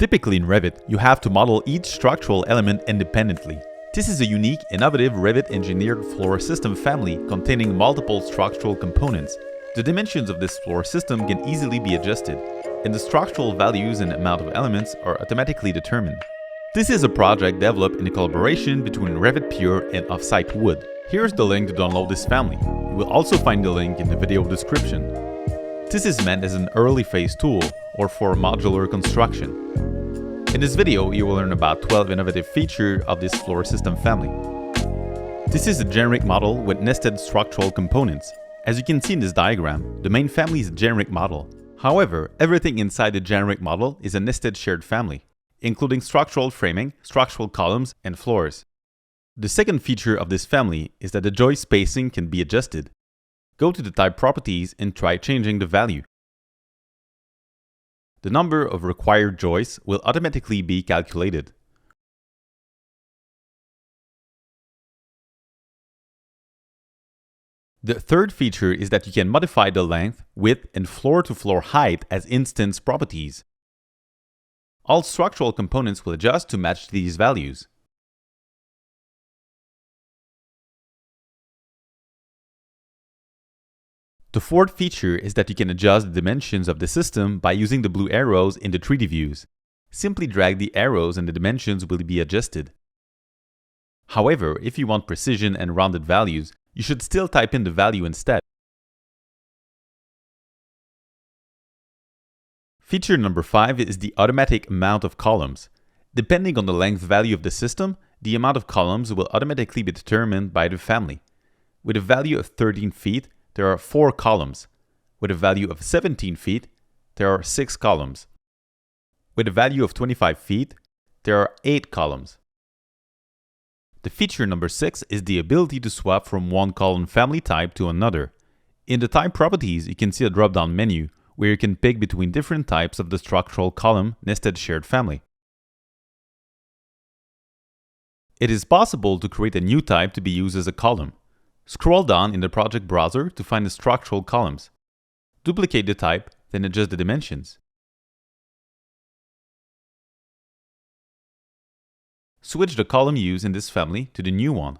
Typically in Revit, you have to model each structural element independently. This is a unique, innovative Revit engineered floor system family containing multiple structural components. The dimensions of this floor system can easily be adjusted, and the structural values and amount of elements are automatically determined. This is a project developed in a collaboration between Revit Pure and Offsite Wood. Here's the link to download this family. You will also find the link in the video description. This is meant as an early phase tool or for modular construction. In this video, you will learn about 12 innovative features of this floor system family. This is a generic model with nested structural components. As you can see in this diagram, the main family is a generic model. However, everything inside the generic model is a nested shared family, including structural framing, structural columns, and floors. The second feature of this family is that the joist spacing can be adjusted. Go to the type properties and try changing the value. The number of required joists will automatically be calculated. The third feature is that you can modify the length, width, and floor-to-floor height as instance properties. All structural components will adjust to match these values. The fourth feature is that you can adjust the dimensions of the system by using the blue arrows in the 3D views. Simply drag the arrows and the dimensions will be adjusted. However, if you want precision and rounded values, you should still type in the value instead. Feature number 5 is the automatic amount of columns. Depending on the length value of the system, the amount of columns will automatically be determined by the family. With a value of 13 feet, there are 4 columns. With a value of 17 feet, there are 6 columns. With a value of 25 feet, there are 8 columns. The feature number 6 is the ability to swap from one column family type to another. In the type properties, you can see a drop-down menu where you can pick between different types of the structural column nested shared family. It is possible to create a new type to be used as a column. Scroll down in the project browser to find the structural columns. Duplicate the type, then adjust the dimensions. Switch the column used in this family to the new one.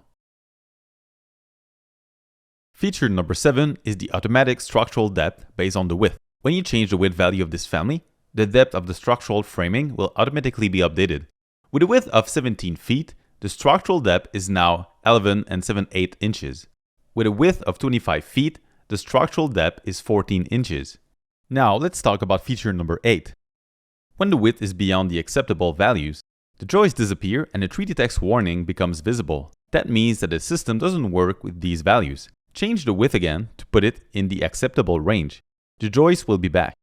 Feature number 7 is the automatic structural depth based on the width. When you change the width value of this family, the depth of the structural framing will automatically be updated. With a width of 17 feet, the structural depth is now 11 7/8 inches. With a width of 25 feet, the structural depth is 14 inches. Now let's talk about feature number 8. When the width is beyond the acceptable values, the joists disappear and a 3D text warning becomes visible. That means that the system doesn't work with these values. Change the width again to put it in the acceptable range. The joist will be back.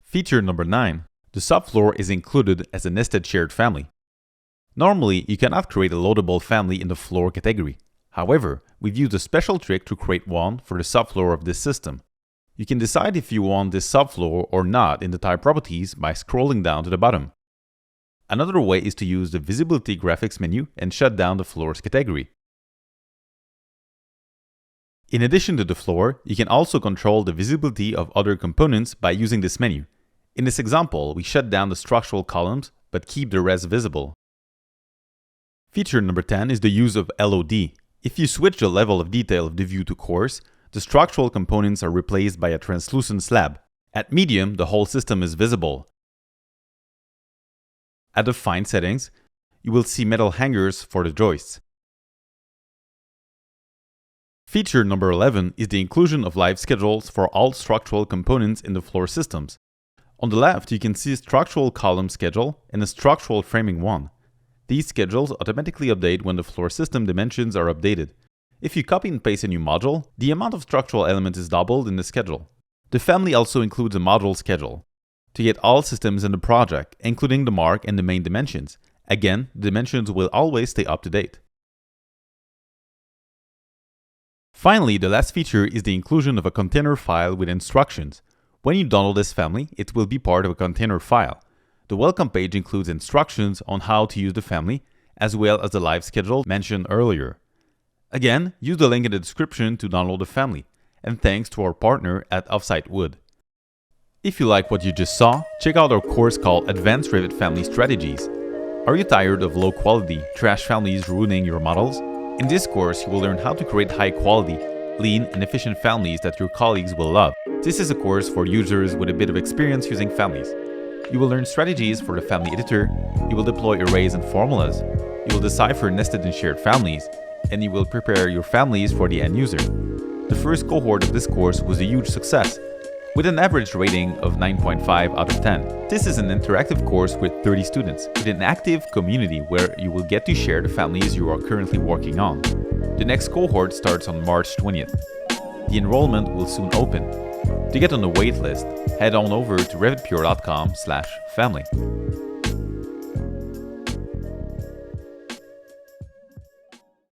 Feature number 9. The subfloor is included as a nested shared family. Normally, you cannot create a loadable family in the floor category. However, we've used a special trick to create one for the subfloor of this system. You can decide if you want this subfloor or not in the type properties by scrolling down to the bottom. Another way is to use the visibility graphics menu and shut down the floors category. In addition to the floor, you can also control the visibility of other components by using this menu. In this example, we shut down the structural columns but keep the rest visible. Feature number 10 is the use of LOD. If you switch the level of detail of the view to coarse, the structural components are replaced by a translucent slab. At medium, the whole system is visible. At the fine settings, you will see metal hangers for the joists. Feature number 11 is the inclusion of live schedules for all structural components in the floor systems. On the left, you can see a structural column schedule and a structural framing one. These schedules automatically update when the floor system dimensions are updated. If you copy and paste a new module, the amount of structural elements is doubled in the schedule. The family also includes a module schedule to get all systems in the project, including the mark and the main dimensions. Again, the dimensions will always stay up to date. Finally, the last feature is the inclusion of a container file with instructions. When you download this family, it will be part of a container file. The welcome page includes instructions on how to use the family, as well as the live schedule mentioned earlier. Again, use the link in the description to download the family, and thanks to our partner at Offsite Wood. If you like what you just saw, check out our course called Advanced Revit Family Strategies. Are you tired of low-quality, trash families ruining your models? In this course, you will learn how to create high-quality, lean, and efficient families that your colleagues will love. This is a course for users with a bit of experience using families. You will learn strategies for the family editor, you will deploy arrays and formulas, you will decipher nested and shared families, and you will prepare your families for the end user. The first cohort of this course was a huge success, with an average rating of 9.5 out of 10. This is an interactive course with 30 students, with an active community where you will get to share the families you are currently working on. The next cohort starts on March 20th. The enrollment will soon open. To get on the waitlist, head on over to revitpure.com/family.